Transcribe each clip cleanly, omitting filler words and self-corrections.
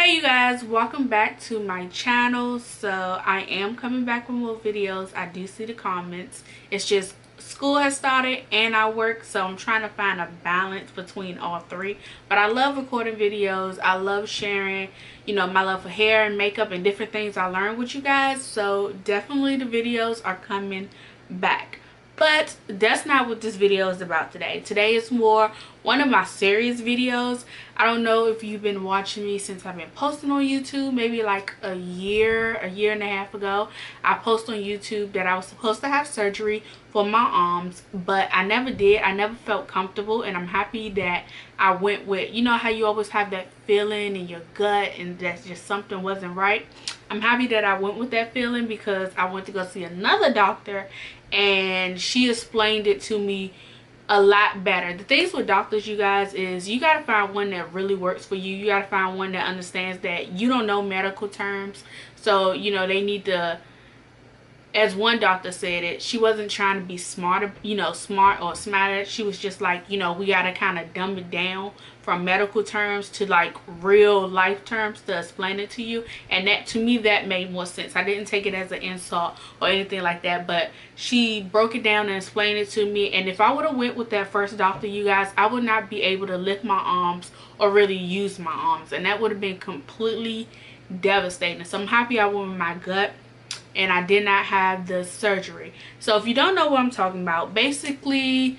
Hey you guys, welcome back to my channel. So I am coming back with more videos. I do see the comments. It's just school has started and I work, so I'm trying to find a balance between all three. But I love recording videos. I love sharing, my love for hair and makeup and different things I learned with you guys. So definitely the videos are coming back. But that's not what this video is about today. Today is more one of my serious videos. I don't know if you've been watching me since I've been posting on YouTube. Maybe like a year and a half ago, I posted on YouTube that I was supposed to have surgery for my arms, but I never did. I never felt comfortable, and I'm happy that I went with, you know how you always have that feeling in your gut and that's just something wasn't right. I'm happy that I went with that feeling because I went to go see another doctor and she explained it to me a lot better. The things with doctors, you guys, is you got to find one that really works for you. You got to find one that understands that you don't know medical terms. So, they need to, as one doctor said it, she wasn't trying to be smart or smarter. She was just like, we got to kind of dumb it down from medical terms to like real life terms to explain it to you. And that, to me, that made more sense. I didn't take it as an insult or anything like that, but she broke it down and explained it to me. And if I would have went with that first doctor, you guys, I would not be able to lift my arms or really use my arms, and that would have been completely devastating. So I'm happy I went with my gut and I did not have the surgery. So if you don't know what I'm talking about, basically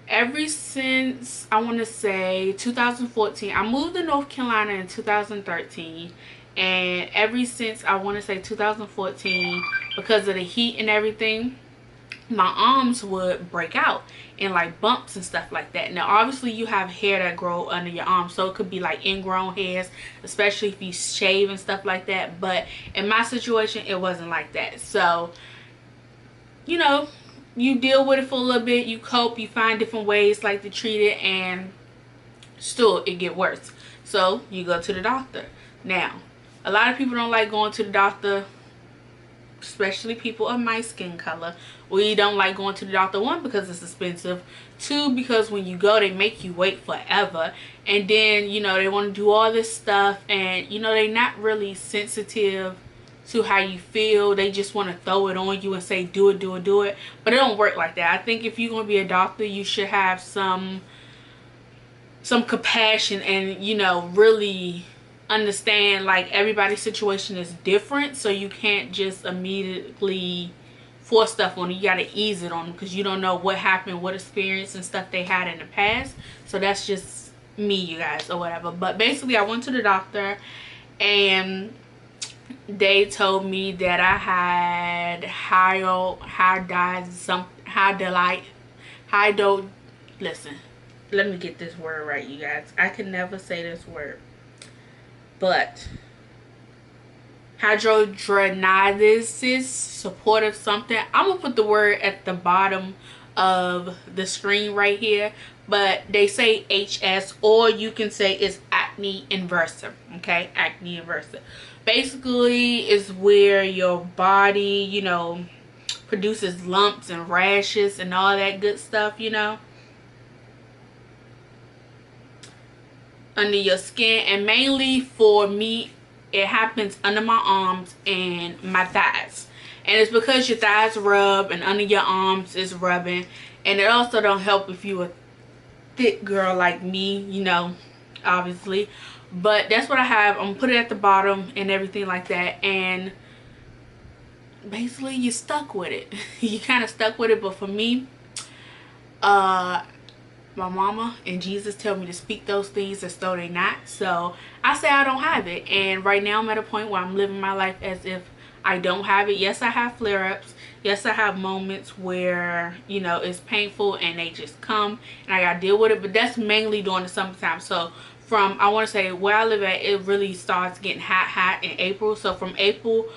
ever since, I want to say 2014, I moved to North Carolina in 2013, and ever since, I want to say 2014, because of the heat and everything, my arms would break out in like bumps and stuff like that. Now obviously you have hair that grow under your arms, so it could be like ingrown hairs, especially if you shave and stuff like that. But in my situation, it wasn't like that. So you deal with it for a little bit, you cope, you find different ways like to treat it, and still it get worse. So you go to the doctor. Now a lot of people don't like going to the doctor, especially people of my skin color. We don't like going to the doctor, one, because it's expensive, two, because when you go they make you wait forever, and then they want to do all this stuff, and they're not really sensitive to how you feel. They just want to throw it on you and say do it, do it, do it. But it don't work like that. I think if you're going to be a doctor, you should have some compassion and really understand like everybody's situation is different, so you can't just immediately force stuff on them. You got to ease it on them because you don't know what happened, what experience and stuff they had in the past. So that's just me, you guys, or whatever. But basically I went to the doctor and they told me that I had listen, let me get this word right, you guys. I can never say this word. But Hidradenitis Suppurativa something. I'm gonna put the word at the bottom of the screen right here, but they say HS, or you can say it's acne inversa. Okay, acne inversa basically is where your body produces lumps and rashes and all that good stuff under your skin. And mainly for me, it happens under my arms and my thighs, and it's because your thighs rub and under your arms is rubbing. And it also don't help if you a thick girl like me, obviously. But that's what I have. I'm gonna put it at the bottom and everything like that, and basically you're stuck with it. You kind of stuck with it. But for me, my mama and Jesus tell me to speak those things as though they not. So I say I don't have it, and right now I'm at a point where I'm living my life as if I don't have it. Yes, I have flare-ups. Yes, I have moments where it's painful and they just come and I gotta deal with it, but that's mainly during the summertime. So from, I want to say, where I live at, it really starts getting hot in April. So from April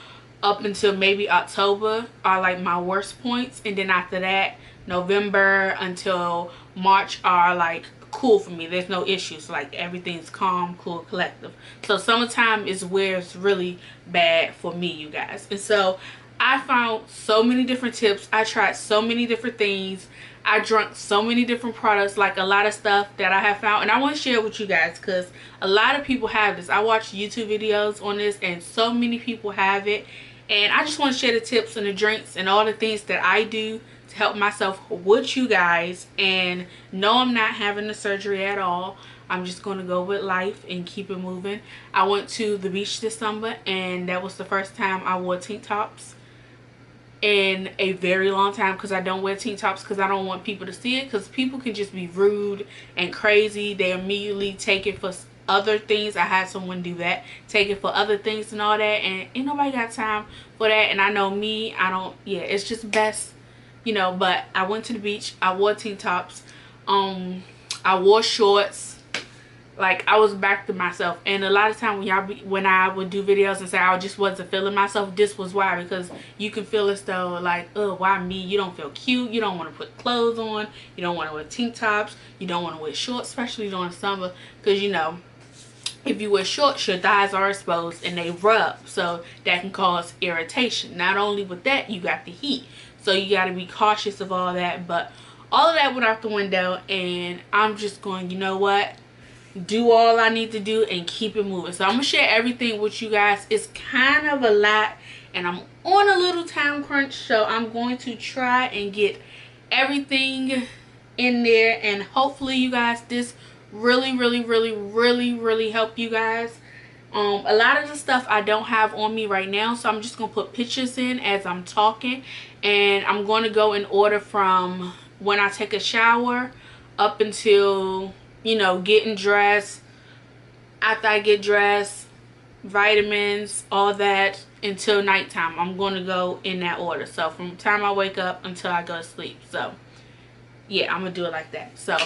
up until maybe October are like my worst points, and then after that, November until March are like cool for me. There's no issues, like everything's calm, cool, collective. So summertime is where it's really bad for me, you guys. And so I found so many different tips. I tried so many different things. I drunk so many different products, like a lot of stuff that I have found, and I want to share with you guys because a lot of people have this. I watch YouTube videos on this and so many people have it, and I just want to share the tips and the drinks and all the things that I do to help myself with you guys. And no, I'm not having the surgery at all. I'm just going to go with life and keep it moving. I went to the beach this summer, and that was the first time I wore tank tops in a very long time, because I don't wear tank tops because I don't want people to see it, because people can just be rude and crazy. They immediately take it for other things. I had someone do that, take it for other things and all that, and ain't nobody got time for that. And I know me, I don't, yeah, it's just best, you know. But I went to the beach, I wore tank tops, I wore shorts. Like, I was back to myself. And a lot of time when I would do videos and say I just wasn't feeling myself, this was why. Because you can feel as though like, oh, why me? You don't feel cute, you don't want to put clothes on, you don't want to wear tank tops, you don't want to wear shorts, especially during summer, because you know, if you wear shorts, your thighs are exposed and they rub, so that can cause irritation. Not only with that, you got the heat, so you got to be cautious of all that. But all of that went out the window, and I'm just going, you know what, do all I need to do and keep it moving. So I'm gonna share everything with you guys. It's kind of a lot, and I'm on a little time crunch, so I'm going to try and get everything in there, and hopefully you guys, this really help you guys. A lot of the stuff I don't have on me right now, so I'm just gonna put pictures in as I'm talking, and I'm going to go in order from when I take a shower up until, you know, getting dressed, after I get dressed, vitamins, all that, until nighttime. I'm going to go in that order. So from the time I wake up until I go to sleep. So yeah, I'm going to do it like that. So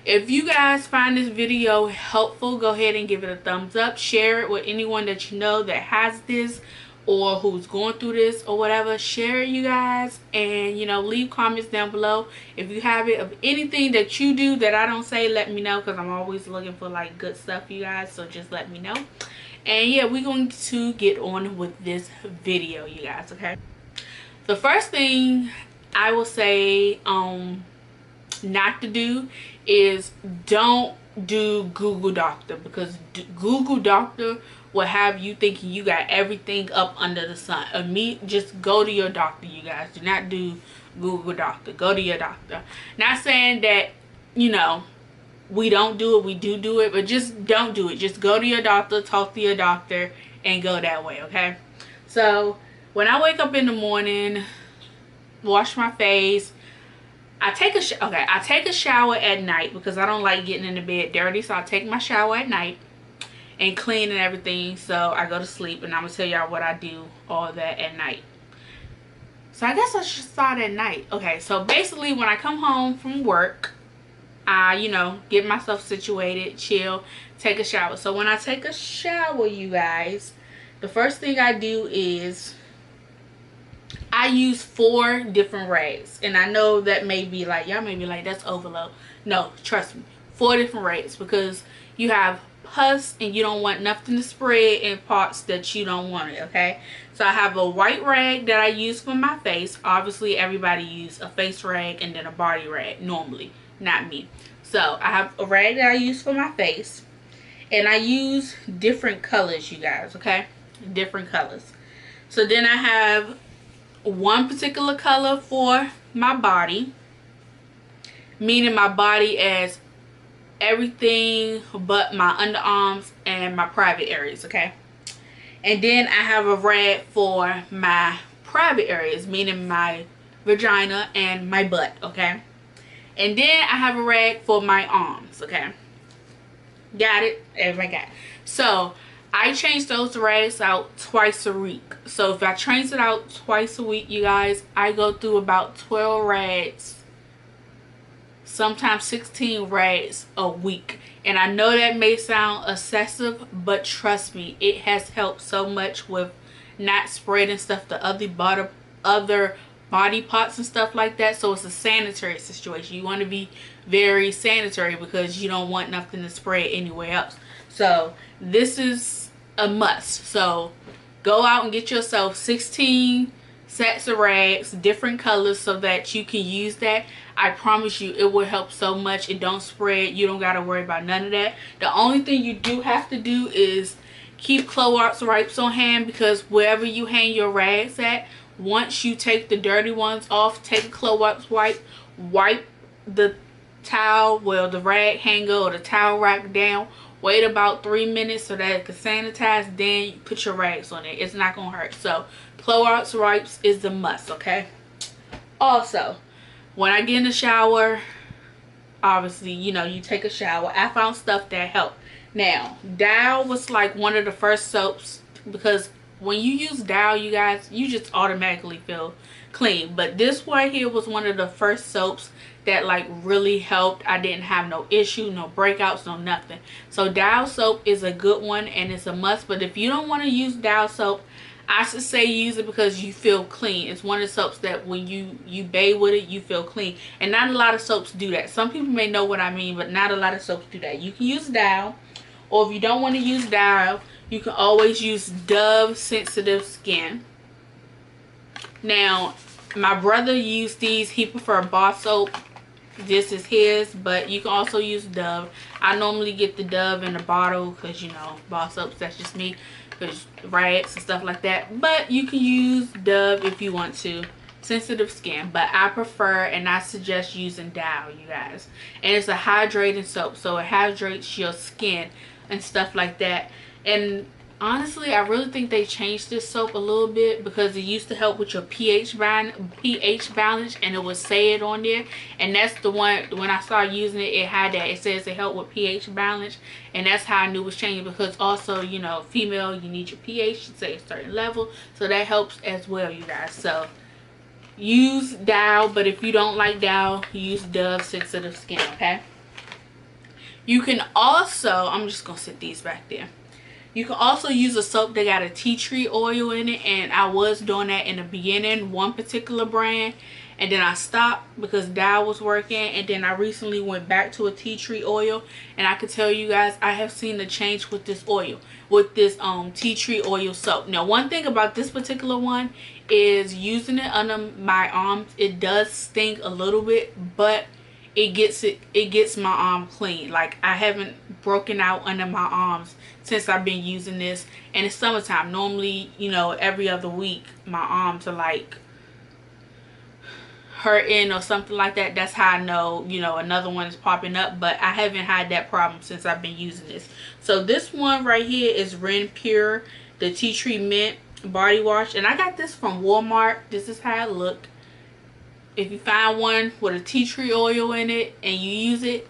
if you guys find this video helpful, go ahead and give it a thumbs up. Share it with anyone that you know that has this, or who's going through this or whatever. Share it, you guys, and you know, leave comments down below if you have it, of anything that you do that I don't say. Let me know, because I'm always looking for like good stuff, you guys, so just let me know. And yeah, we're going to get on with this video, you guys. Okay, the first thing I will say not to do is don't do Google Doctor, because Google Doctor will have you thinking you got everything up under the sun. Just go to your doctor, you guys. Do not do Google Doctor. Go to your doctor. Not saying that, you know, we don't do it, we do it, but just don't do it. Just go to your doctor, talk to your doctor, and go that way, okay? So when I wake up in the morning, wash my face, I take a shower at night, because I don't like getting in the bed dirty. So I take my shower at night and clean and everything. So I go to sleep, and I'm gonna tell y'all what I do all that at night. So I guess I should start at night. Okay, so basically when I come home from work, I, you know, get myself situated, chill, take a shower. So when I take a shower, you guys, the first thing I do is I use 4 different rags. And I know that may be like, y'all may be like, that's overload. No, trust me, 4 different rags, because you have pus and you don't want nothing to spread in parts that you don't want it, okay? So I have a white rag that I use for my face. Obviously everybody use a face rag and then a body rag normally, not me. So I have a rag that I use for my face, and I use different colors, you guys, okay? Different colors. So then I have one particular color for my body, meaning my body as everything but my underarms and my private areas, okay? And then I have a rag for my private areas, meaning my vagina and my butt, okay? And then I have a rag for my arms, okay? Got it? Everybody got it? So I change those rags out twice a week. So if I change it out twice a week, you guys, I go through about 12 rags, sometimes 16 rags a week. And I know that may sound excessive, but trust me, it has helped so much with not spreading stuff to other body parts and stuff like that. So it's a sanitary situation. You want to be very sanitary, because you don't want nothing to spread anywhere else. So this is a must. So go out and get yourself 16 sets of rags, different colors, so that you can use that. I promise you it will help so much. It don't spread. You don't got to worry about none of that. The only thing you do have to do is keep Clorox wipes on hand, because wherever you hang your rags at, once you take the dirty ones off, take a Clorox wipe the towel, well, the rag hanger or the towel rack down, wait about 3 minutes so that it can sanitize, then you put your rags on it. It's not gonna hurt. So Clorox wipes is the must, okay? Also, when I get in the shower, obviously, you know, you take a shower, I found stuff that helped. Now, Dial was like one of the first soaps, because when you use Dial, you guys, you just automatically feel clean. But this right here was one of the first soaps that like really helped. I didn't have no issue, no breakouts, no nothing. So Dial soap is a good one and it's a must. But if you don't want to use Dial soap, I should say use it because you feel clean. It's one of the soaps that when you bathe with it, you feel clean. And not a lot of soaps do that. Some people may know what I mean, but not a lot of soaps do that. You can use Dial, or if you don't want to use Dial, you can always use Dove Sensitive Skin. Now, my brother used these. He preferred bar soap. This is his, but you can also use Dove. I normally get the Dove in a bottle because, you know, bar soaps, that's just me, because rags and stuff like that. But you can use Dove if you want to. Sensitive skin, but I prefer and I suggest using Dial, you guys. And it's a hydrating soap, so it hydrates your skin and stuff like that. And honestly, I really think they changed this soap a little bit, because it used to help with your pH balance, and it would say it on there. And that's the one, when I started using it, it had that. It says it helped with pH balance, and that's how I knew it was changing, because also, you know, female, you need your pH to say a certain level, so that helps as well, you guys. So use Dial, but if you don't like Dial, use Dove Sensitive Skin, okay? You can also, I'm just gonna set these back there. You can also use a soap that got a tea tree oil in it, and I was doing that in the beginning, one particular brand, and then I stopped because Dial was working, and then I recently went back to a tea tree oil, and I can tell you guys, I have seen the change with this oil, with this tea tree oil soap. Now, one thing about this particular one is using it under my arms, it does sting a little bit, but it gets my arm clean. Like, I haven't broken out under my arms since I've been using this. And it's summertime. Normally, you know, every other week my arms are like hurting or something like that. That's how I know, you know, another one is popping up. But I haven't had that problem since I've been using this. So this one right here is Renpure, the tea tree mint body wash, and I got this from Walmart. This is how it looked. If you find one with a tea tree oil in it and you use it,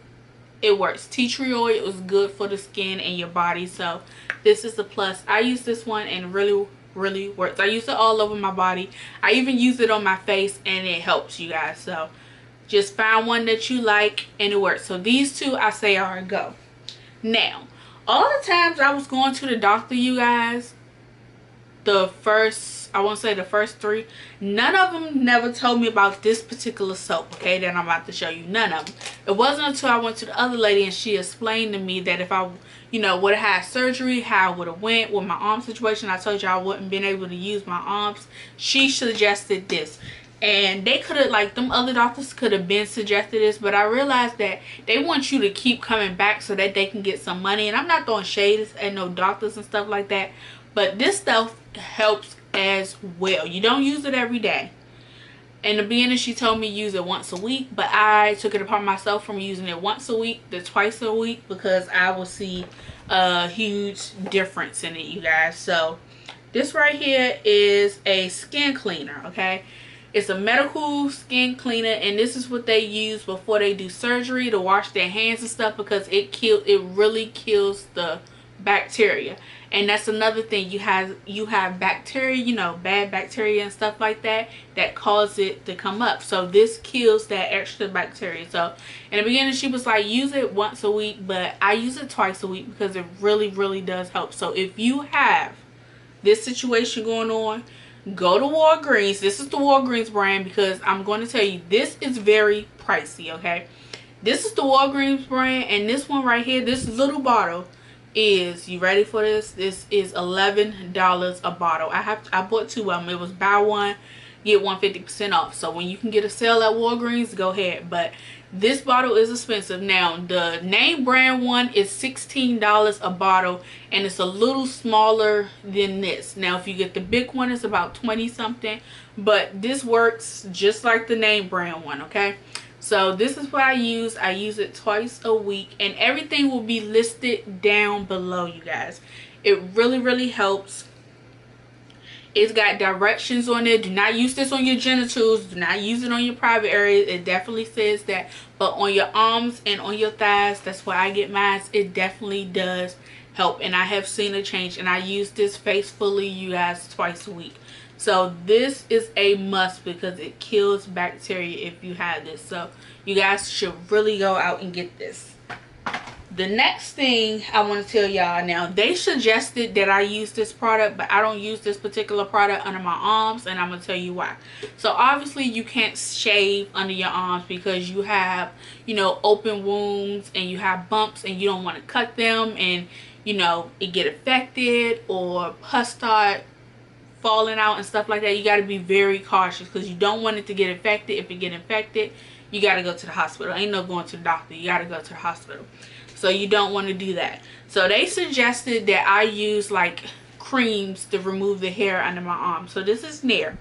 it works. Tea tree oil is good for the skin and your body, so this is a plus. I use this one and really works. I use it all over my body. I even use it on my face and it helps, you guys. So just find one that you like and it works. So these two I say are a go. Now, all the times I was going to the doctor, you guys, the first, I won't say the first 3, none of them never told me about this particular soap, okay, that I'm about to show you. None of them. It wasn't until I went to the other lady and she explained to me that if I, you know, would have had surgery, how I would have went with my arm situation. I told you I wouldn't been able to use my arms. She suggested this. And they could have, like, them other doctors could have been suggested this, but I realized that they want you to keep coming back so that they can get some money. And I'm not throwing shade at no doctors and stuff like that, but this stuff helps as well. You don't use it every day. In the beginning, she told me use it once a week, but I took it upon myself from using it once a week to twice a week, because I will see a huge difference in it, you guys. So this right here is a skin cleaner, okay? It's a medical skin cleaner, and this is what they use before they do surgery to wash their hands and stuff, because it really kills the bacteria. And that's another thing, you have bacteria, you know, bad bacteria and stuff like that cause it to come up. So this kills that extra bacteria. So in the beginning she was like, use it once a week, but I use it twice a week because it really does help. So if you have this situation going on, go to Walgreens. This is the Walgreens brand, because I'm going to tell you, this is very pricey, okay? This is the Walgreens brand, and this one right here, this little bottle is, you ready for this? This is $11 a bottle. I bought 2 of them. It was buy one get 150% off. So when you can get a sale at Walgreens, go ahead. But this bottle is expensive. Now the name brand one is $16 a bottle, and it's a little smaller than this. Now if you get the big one, it's about 20 something, but this works just like the name brand one. Okay, so this is what I use. I use it twice a week, and everything will be listed down below, you guys. It really helps. It's got directions on it. Do not use this on your genitals. Do not use it on your private areas. It definitely says that. But on your arms and on your thighs, that's where I get mine. It definitely does help. And I have seen a change. And I use this faithfully, you guys, twice a week. So this is a must because it kills bacteria if you have this. So you guys should really go out and get this. The next thing I want to tell y'all, now they suggested that I use this product, but I don't use this particular product under my arms, and I'm going to tell you why. So obviously you can't shave under your arms because you have, you know, open wounds and you have bumps and you don't want to cut them, and you know, it get infected or pus start falling out and stuff like that. You got to be very cautious because you don't want it to get infected. If it get infected, you got to go to the hospital. Ain't no going to the doctor. You got to go to the hospital. So you don't want to do that. So they suggested that I use like creams to remove the hair under my arms. So this is Nair.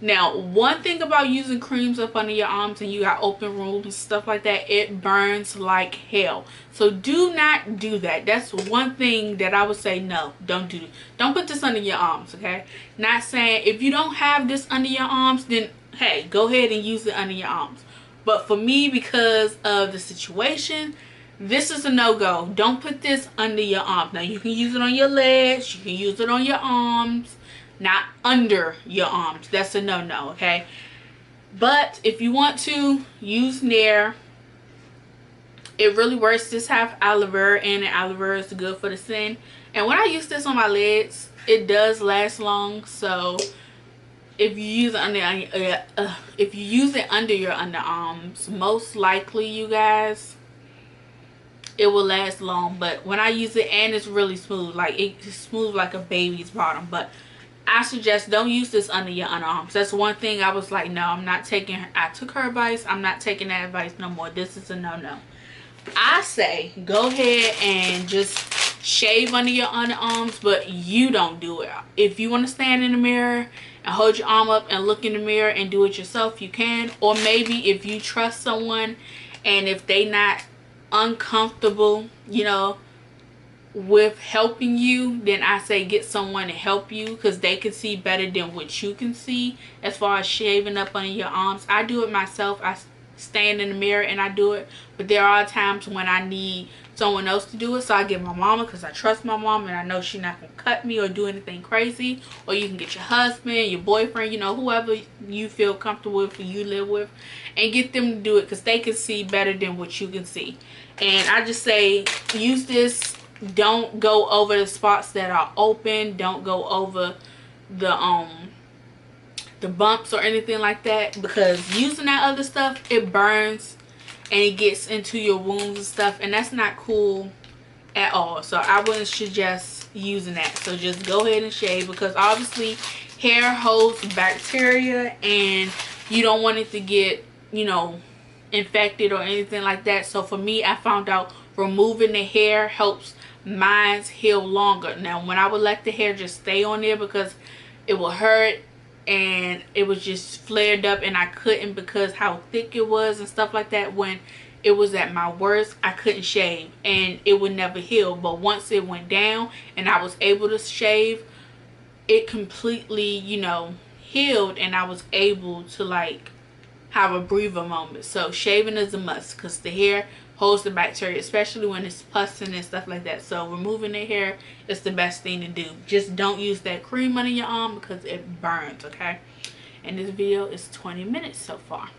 Now, one thing about using creams up under your arms and you got open wounds and stuff like that, it burns like hell. So do not do that. That's one thing that I would say, no, don't do. Don't put this under your arms, okay? Not saying if you don't have this under your arms, then hey, go ahead and use it under your arms. But for me, because of the situation, this is a no-go. Don't put this under your arms. Now you can use it on your legs, you can use it on your arms, not under your arms. That's a no-no, okay? But if you want to use Nair, it really works. This have aloe vera in it. Aloe vera is good for the skin. And when I use this on my legs, it does last long. So if you use it under your underarms, most likely, you guys, it will last long. But when I use it, and it's really smooth, like it's smooth like a baby's bottom. But I suggest don't use this under your underarms. That's one thing I was like, no, I'm not taking. I took her advice. I'm not taking that advice no more. This is a no-no. I say go ahead and just shave under your underarms, but you don't do it. If you want to stand in the mirror and hold your arm up and look in the mirror and do it yourself, you can. Or maybe if you trust someone and if they not uncomfortable, you know, with helping you, then I say get someone to help you because they can see better than what you can see as far as shaving up under your arms. I do it myself. I stand in the mirror and I do it, but there are times when I need someone else to do it, so I get my mama because I trust my mom and I know she's not gonna cut me or do anything crazy. Or you can get your husband, your boyfriend, you know, whoever you feel comfortable with or you live with, and get them to do it because they can see better than what you can see. And I just say use this. Don't go over the spots that are open. Don't go over the bumps or anything like that, because using that other stuff, it burns and it gets into your wounds and stuff, and that's not cool at all. So I wouldn't suggest using that. So just go ahead and shave, because obviously hair holds bacteria and you don't want it to get, you know, infected or anything like that. So for me, I found out removing the hair helps mine heal longer. Now when I would let the hair just stay on there because it will hurt and it was just flared up and I couldn't, because how thick it was and stuff like that, when it was at my worst I couldn't shave and it would never heal. But once it went down and I was able to shave, it completely, you know, healed and I was able to like have a breather moment. So shaving is a must because the hair holds the bacteria, especially when it's pussing and stuff like that. So removing the hair is the best thing to do. Just don't use that cream under your arm because it burns, okay? And this video is 20 minutes so far.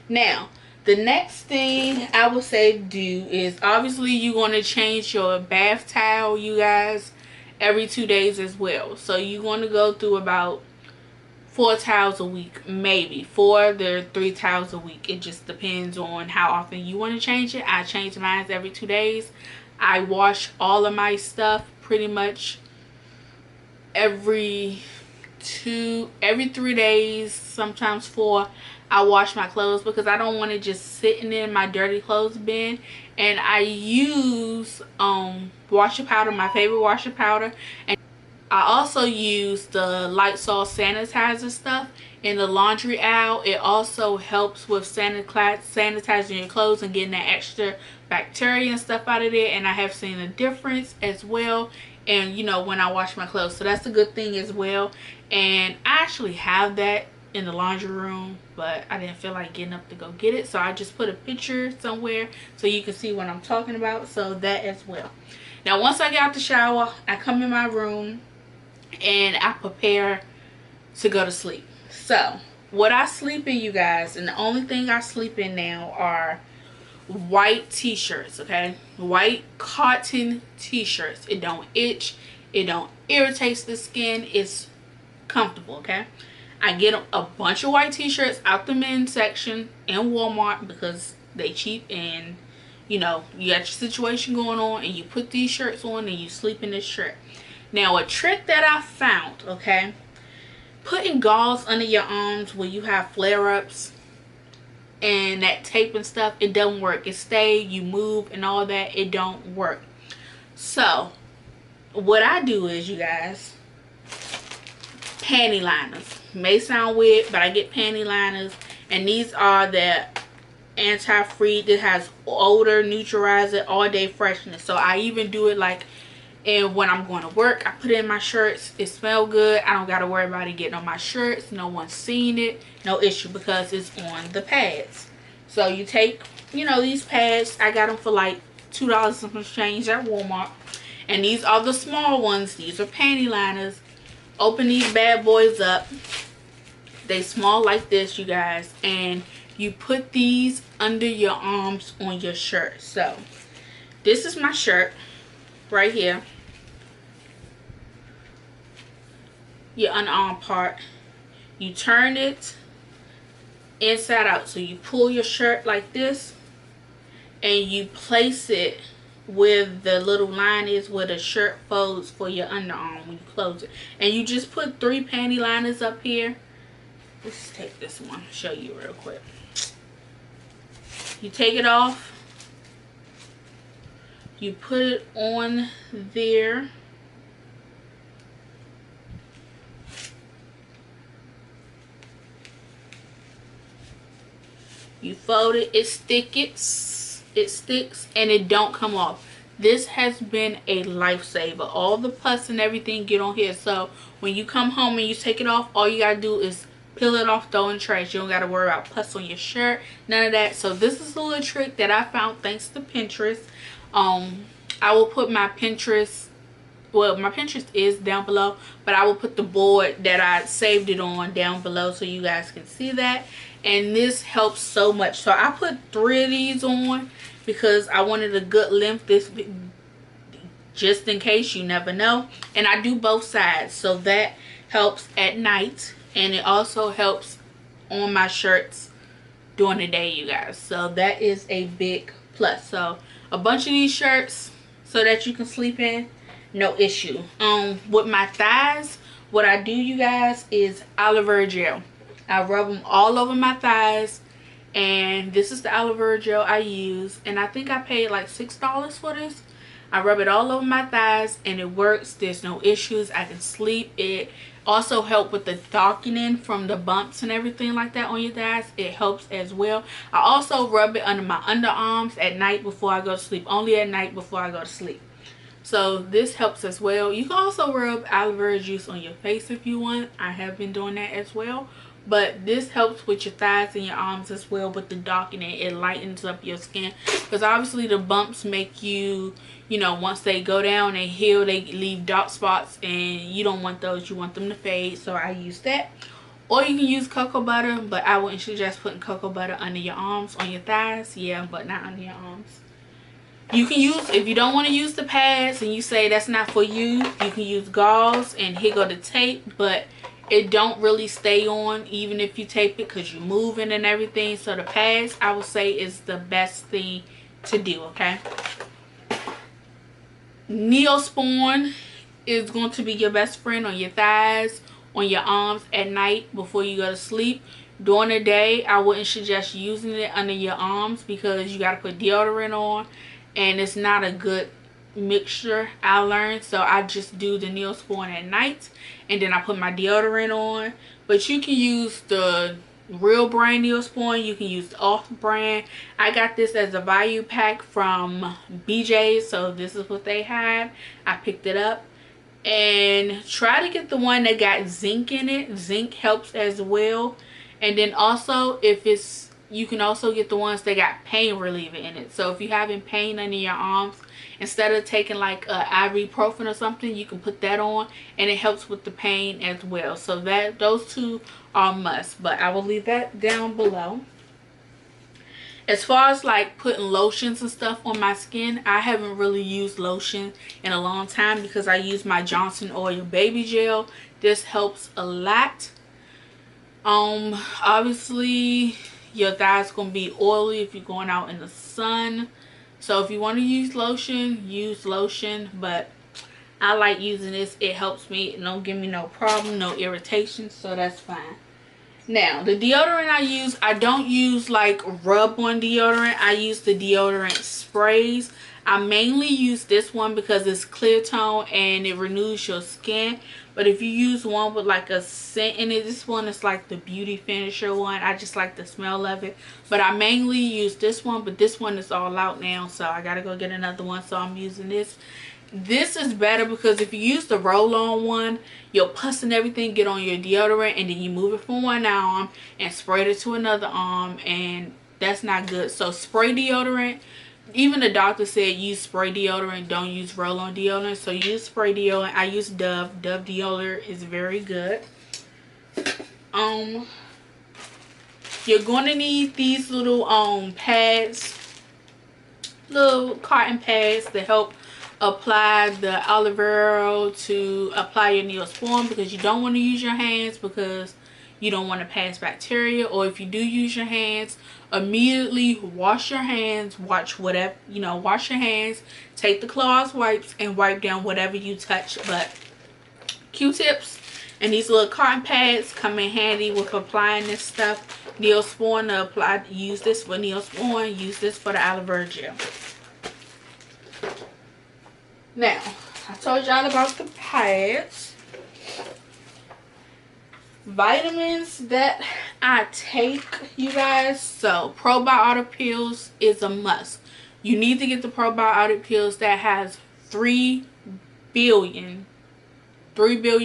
Now the next thing I would say do is, obviously you're going to change your bath towel, you guys, every 2 days as well. So you're going to go through about 4 towels a week, maybe 4 to 3 towels a week. It just depends on how often you want to change it. I change mine every 2 days. I wash all of my stuff pretty much every every 3 days, sometimes 4, I wash my clothes because I don't want it just sitting in my dirty clothes bin. And I use washer powder, my favorite washer powder, and I also use the Lysol sanitizer stuff in the laundry aisle. It also helps with sanitizing your clothes and getting that extra bacteria and stuff out of there, and I have seen a difference as well. And you know, when I wash my clothes, so that's a good thing as well. And I actually have that in the laundry room, but I didn't feel like getting up to go get it, so I just put a picture somewhere so you can see what I'm talking about. So that as well. Now once I get out the shower, I come in my room and I prepare to go to sleep. So what I sleep in, you guys, and the only thing I sleep in now are white t-shirts, okay? White cotton t-shirts. It don't itch, it don't irritate the skin, it's comfortable, okay? I get a bunch of white t-shirts out the men's section in Walmart because they cheap, and you know, you got your situation going on and you put these shirts on and you sleep in this shirt. Now a trick that I found, okay, putting gauze under your arms when you have flare-ups and that tape and stuff, it doesn't work. It stay, you move and all that, it don't work. So what I do is, you guys, panty liners. May sound weird, but I get panty liners, and these are the anti-freeze that has odor neutralizer, all day freshness. So I even do it like, and when I'm going to work, I put it in my shirts. It smells good. I don't got to worry about it getting on my shirts. No one's seen it. No issue because it's on the pads. So you take, you know, these pads. I got them for like $2 and some change at Walmart. And these are the small ones. These are panty liners. Open these bad boys up. They small like this, you guys. And you put these under your arms on your shirt. So this is my shirt right here. Your underarm part. You turn it inside out. So you pull your shirt like this and you place it where the little line is where the shirt folds for your underarm when you close it. And you just put 3 panty liners up here. Let's take this one, show you real quick. You take it off. You put it on there. You fold it, it sticks, and it don't come off. This has been a lifesaver. All the pus and everything get on here. So when you come home and you take it off, all you gotta do is peel it off, throw in the trash. You don't gotta worry about pus on your shirt, none of that. So this is a little trick that I found thanks to Pinterest. I will put my Pinterest, well, my Pinterest is down below, but I will put the board that I saved it on down below so you guys can see that. And this helps so much. So I put 3 of these on because I wanted a good length, this just in case, you never know. And I do both sides, so that helps at night, and it also helps on my shirts during the day, you guys. So that is a big plus. So a bunch of these shirts so that you can sleep in, no issue. With my thighs, what I do, you guys, is aloe vera gel. I rub them all over my thighs, and this is the aloe vera gel I use, and I think I paid like $6 for this. I rub it all over my thighs and it works. There's no issues. I can sleep. It also helps with the darkening from the bumps and everything like that on your thighs. It helps as well. I also rub it under my underarms at night before I go to sleep. Only at night before I go to sleep. So this helps as well. You can also rub aloe vera juice on your face if you want. I have been doing that as well. But this helps with your thighs and your arms as well with the darkening. It lightens up your skin. Because obviously the bumps make you, you know, once they go down and heal, they leave dark spots. And you don't want those. You want them to fade. So I use that. Or you can use cocoa butter. But I wouldn't suggest putting cocoa butter under your arms, on your thighs. Yeah, but not under your arms. You can use, if you don't want to use the pads and you say that's not for you, you can use gauze and here go the tape. But it don't really stay on even if you tape it because you're moving and everything. So the pads, I would say, is the best thing to do, okay? Neosporin is going to be your best friend on your thighs on your arms at night before you go to sleep. During the day, I wouldn't suggest using it under your arms because you got to put deodorant on, and it's not a good mixture, I learned. So I just do the Neosporin at night, and then I put my deodorant on. But you can use the real brand Neosporin, you can use the off brand. I got this as a value pack from BJ's, so this is what they have. I picked it up. And try to get the one that got zinc in it. Zinc helps as well. And then also, if it's, you can also get the ones that got pain reliever in it. So if you're having pain under your arms, instead of taking like ibuprofen or something, you can put that on, and it helps with the pain as well. So that, those two are must, but I will leave that down below. As far as like putting lotions and stuff on my skin, I haven't really used lotion in a long time because I use my Johnson Oil baby gel. This helps a lot. Obviously your thighs gonna be oily if you're going out in the sun, so if you want to use lotion, but I like using this. It helps me. It don't give me no problem, no irritation, so that's fine. Now the deodorant I use, I don't use like rub on deodorant. I use the deodorant sprays. I mainly use this one because it's clear tone and it renews your skin. But if you use one with like a scent in it, this one is like the beauty finisher one. I just like the smell of it. But I mainly use this one, but this one is all out now, so I gotta go get another one, so I'm using this. This is better because if you use the roll-on one, your pus and everything get on your deodorant, and then you move it from one arm and spray it to another arm, and that's not good. So spray deodorant. Even the doctor said use spray deodorant, don't use roll-on deodorant. So use spray deodorant. I use Dove. Dove deodorant is very good. You're going to need these little pads, little cotton pads to help apply the aloe vera, to apply your Neosporin, because you don't want to use your hands because you don't want to pass bacteria. Or if you do use your hands, immediately wash your hands. Wash your hands, take the cloth wipes and wipe down whatever you touch. But Q-tips and these little cotton pads come in handy with applying this stuff. Neosporin to apply, use this for Neosporin, use this for the aloe vera gel. Now, I told y'all about the pads. Vitamins that I take, you guys. So Probiotic Pills is a must. You need to get the Probiotic Pills that has 3 billion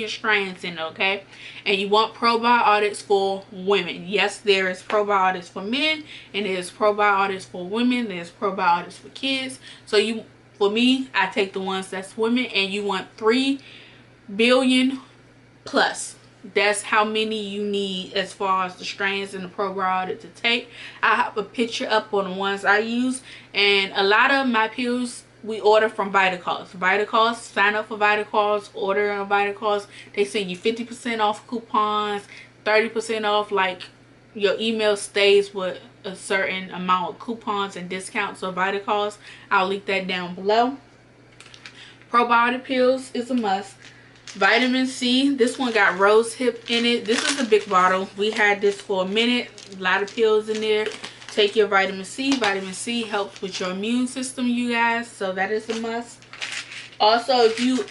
strands in it, okay? And you want probiotics for women. Yes, there is probiotics for men, and there's probiotics for women. There's probiotics for kids. So for me, I take the ones that's women, and you want 3 billion plus. That's how many you need as far as the strands in the probiotic to take. I have a picture up on the ones I use, and a lot of my pills we order from Vitacause. Sign up for Vitacause, order on Vitacause. They send you 50% off coupons, 30% off. Like, your email stays with a certain amount of coupons and discounts. So Vitacause, I'll link that down below. Probiotic Pills is a must. Vitamin C, this one got rose hip in it. This is a big bottle. We had this for a minute. A lot of pills in there. Take your vitamin C. Vitamin C helps with your immune system, you guys, so that is a must. Also, if you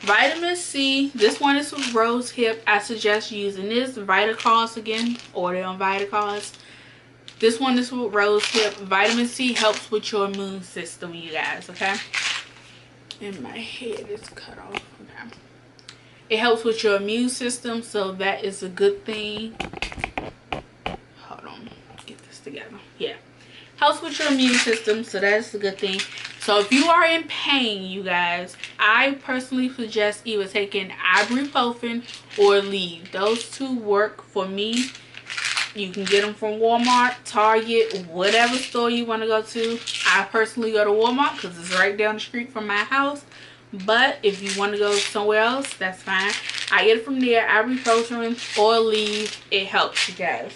vitamin C, this one is with rose hip. I suggest using this. Vitacause, again, order on Vitacause. This one is with rose hip. Vitamin C helps with your immune system, you guys, okay? And my head is cut off. Okay. It helps with your immune system, so that is a good thing. Hold on, get this together. Yeah, helps with your immune system, so that's a good thing. So if you are in pain, you guys, I personally suggest either taking ibuprofen or Aleve. Those two work for me. You can get them from Walmart, Target, whatever store you want to go to. I personally go to Walmart because it's right down the street from my house. But if you want to go somewhere else, that's fine. I get it from there. Ibuprofen or Aleve. It helps, you guys.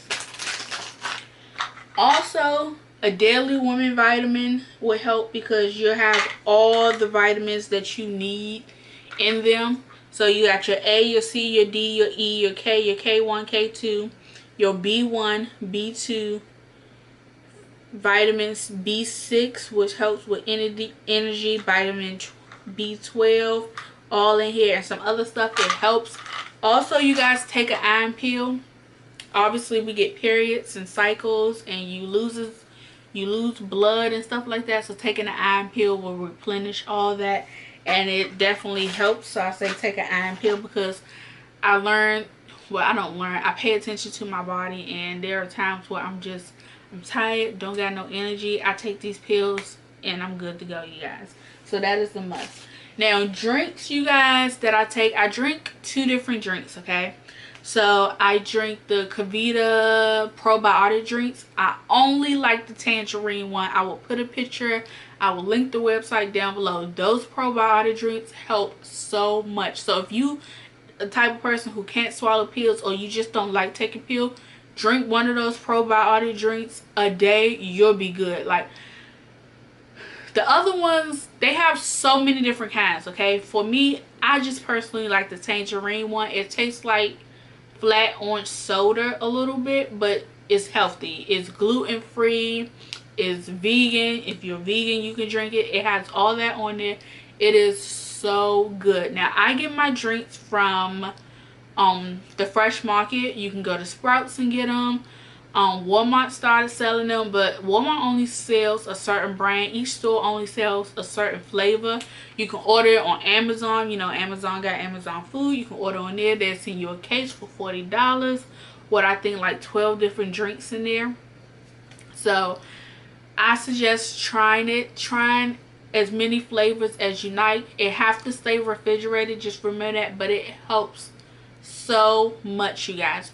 Also, a daily woman vitamin will help because you'll have all the vitamins that you need in them. So you got your A, your C, your D, your E, your K, your K1, K2, your B1, B2, vitamins B6, which helps with energy, vitamin B12, all in here, and some other stuff that helps. Also, you guys take an iron pill. Obviously, we get periods and cycles, and you lose blood and stuff like that. So taking an iron pill will replenish all that, and it definitely helps. So I say take an iron pill because I learned, well, I don't learn, I pay attention to my body, and there are times where I'm tired, don't got no energy. I take these pills and I'm good to go, you guys. So that is the must. Now, drinks, you guys, that I drink 2 different drinks, okay? So I drink the Kavita probiotic drinks. I only like the tangerine one. I will put a picture, I will link the website down below. Those probiotic drinks help so much. So if you the type of person who can't swallow pills, or you just don't like taking pills, drink one of those probiotic drinks a day, you'll be good. Like, the other ones, they have so many different kinds, okay? For me, I just personally like the tangerine one. It tastes like flat orange soda a little bit, but it's healthy. It's gluten-free. It's vegan. If you're vegan, you can drink it. It has all that on there. It is so good. Now, I get my drinks from the fresh market. You can go to Sprouts and get them. Walmart started selling them, but Walmart only sells a certain brand. Each store only sells a certain flavor. You can order it on Amazon. You know, Amazon got Amazon food. You can order on there. They'll send you a case for $40 with, I think, like 12 different drinks in there. So I suggest trying as many flavors as you like. It have to stay refrigerated, just remember that, but it helps so much, you guys.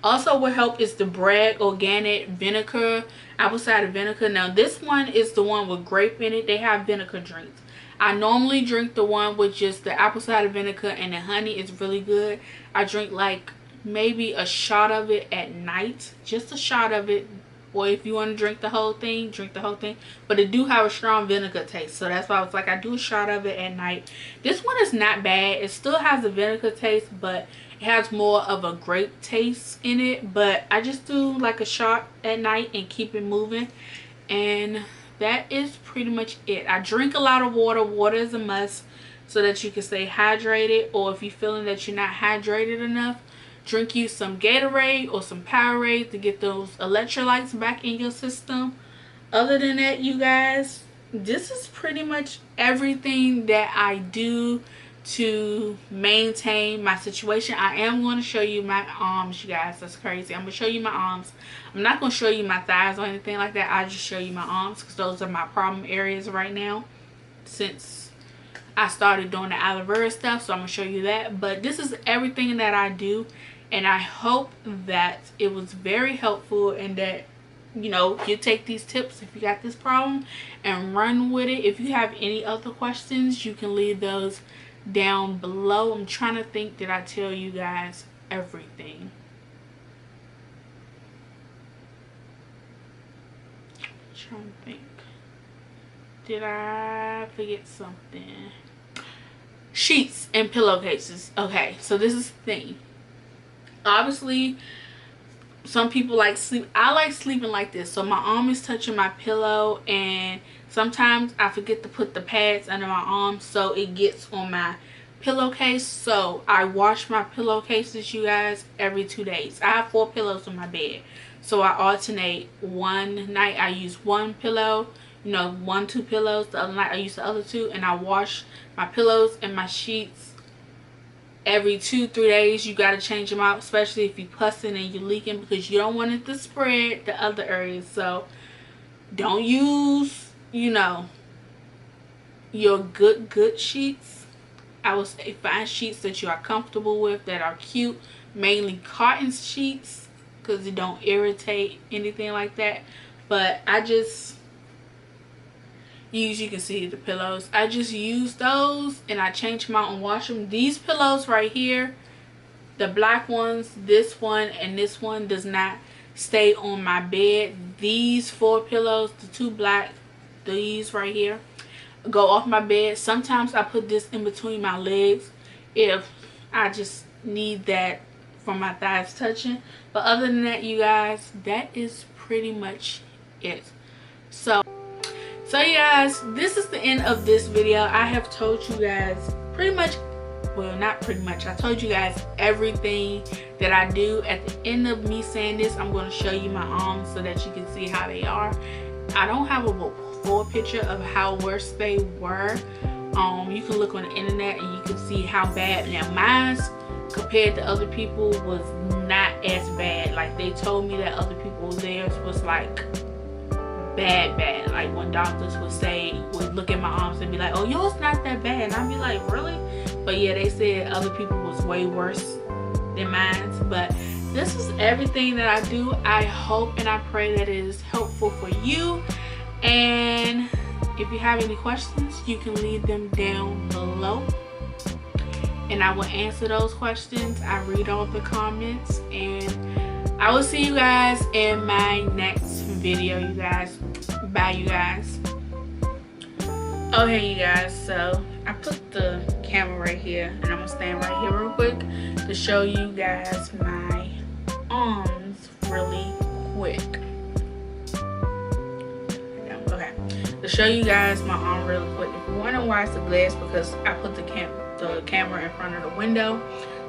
Also, what help is the Bragg organic vinegar, apple cider vinegar. Now, this one is the one with grape in it. They have vinegar drinks. I normally drink the one with just the apple cider vinegar and the honey. It's really good. I drink like maybe a shot of it at night, just a shot of it. Or if you want to drink the whole thing, drink the whole thing. But it do have a strong vinegar taste, so that's why I was like, I do a shot of it at night. This one is not bad. It still has a vinegar taste, but it has more of a grape taste in it. But I just do like a shot at night and keep it moving. And that is pretty much it. I drink a lot of water. Water is a must so that you can stay hydrated. Or if you're feeling that you're not hydrated enough, drink you some Gatorade or some Powerade to get those electrolytes back in your system. Other than that, you guys, this is pretty much everything that I do to maintain my situation. I am going to show you my arms, you guys. That's crazy. I'm going to show you my arms. I'm not going to show you my thighs or anything like that. I just show you my arms because those are my problem areas right now since I started doing the aloe vera stuff. So I'm going to show you that. But this is everything that I do. And I hope that it was very helpful and that, you know, you take these tips if you got this problem and run with it. If you have any other questions, you can leave those down below. I'm trying to think, did I tell you guys everything? I'm trying to think. Did I forget something? Sheets and pillowcases. Okay, so this is the thing. Obviously, some people like sleep. I like sleeping like this, so my arm is touching my pillow, and sometimes I forget to put the pads under my arm, so it gets on my pillowcase. So I wash my pillowcases, you guys, every 2 days. I have 4 pillows on my bed, so I alternate. One night I use one pillow, you know, 1-2 pillows. The other night I use the other 2, and I wash my pillows and my sheets every 2-3 days. You got to change them out, especially if you're pussing and you're leaking, because you don't want it to spread to other areas. So don't use, you know, your good sheets. I would say find sheets that you are comfortable with, that are cute, mainly cotton sheets, because it don't irritate anything like that. But I just use, you can see the pillows, I just use those and I change them out and wash them. These pillows right here, the black ones, this one and this one, does not stay on my bed. These 4 pillows, the 2 black, these right here, go off my bed. Sometimes I put this in between my legs if I just need that for my thighs touching. But other than that, you guys, that is pretty much it. So you guys, this is the end of this video. I have told you guys pretty much, well, not pretty much, I told you guys everything that I do. At the end of me saying this, I'm going to show you my arms so that you can see how they are. I don't have a full picture of how worse they were. You can look on the internet and you can see how bad. Now mine's compared to other people was not as bad. Like they told me that other people's theirs was like bad. Like when doctors would look at my arms and be like, oh, yours not that bad, and I'd be like, really? But yeah, they said other people was way worse than mine. But this is everything that I do. I hope and I pray that it is helpful for you. And if you have any questions, you can leave them down below and I will answer those questions. I read all the comments, and I will see you guys in my next video, you guys. Bye, you guys. Okay, you guys, so I put the camera right here, and I'm gonna stand right here real quick to show you guys my arms really quick. Okay, to show you guys my arm really quick. If you wonder why it's the glass, because I put the camera in front of the window.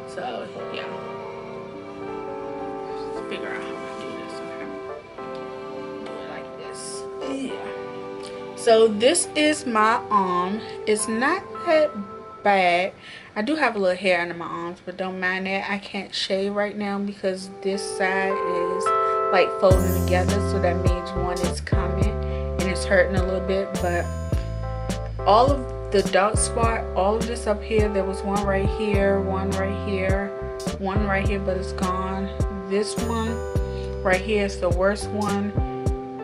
So yeah, let's figure out how to do this. Okay, do it like this. Yeah. So this is my arm. It's not that bad. I do have a little hair under my arms, but don't mind that. I can't shave right now because this side is like folding together, so that means one is coming and it's hurting a little bit. But all of the dark spot, all of this up here, there was one right here, one right here, one right here, but it's gone. This one right here is the worst one.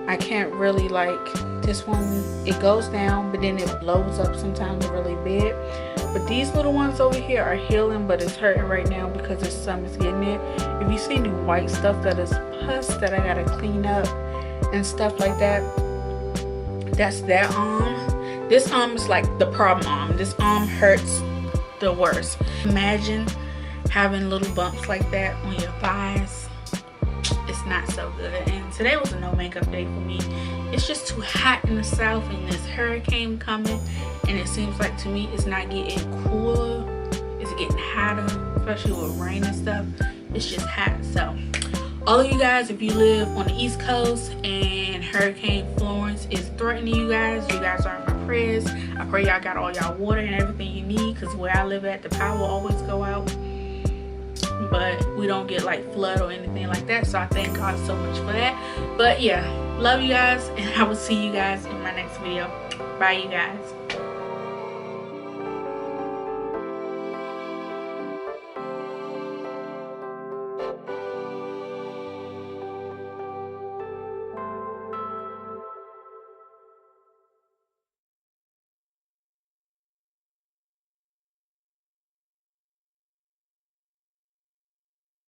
I can't really like this one. It goes down, but then it blows up sometimes really big. But these little ones over here are healing, but it's hurting right now because the sun is getting it. If you see any white stuff, that is pus that I gotta clean up and stuff like that, that's that arm. This arm is like the problem arm. This arm hurts the worst. Imagine having little bumps like that on your thighs. It's not so good. And today was a no makeup day for me. It's just too hot in the south, and this hurricane coming, and it seems like to me it's not getting cooler. It's getting hotter, especially with rain and stuff. It's just hot. So all of you guys, if you live on the East Coast and Hurricane Florence is threatening you guys are in my prayers. I pray y'all got all y'all water and everything you need, because where I live at, the power will always go out, but we don't get like flood or anything like that. So I thank God so much for that. But yeah, love you guys, and I will see you guys in my next video. Bye, you guys.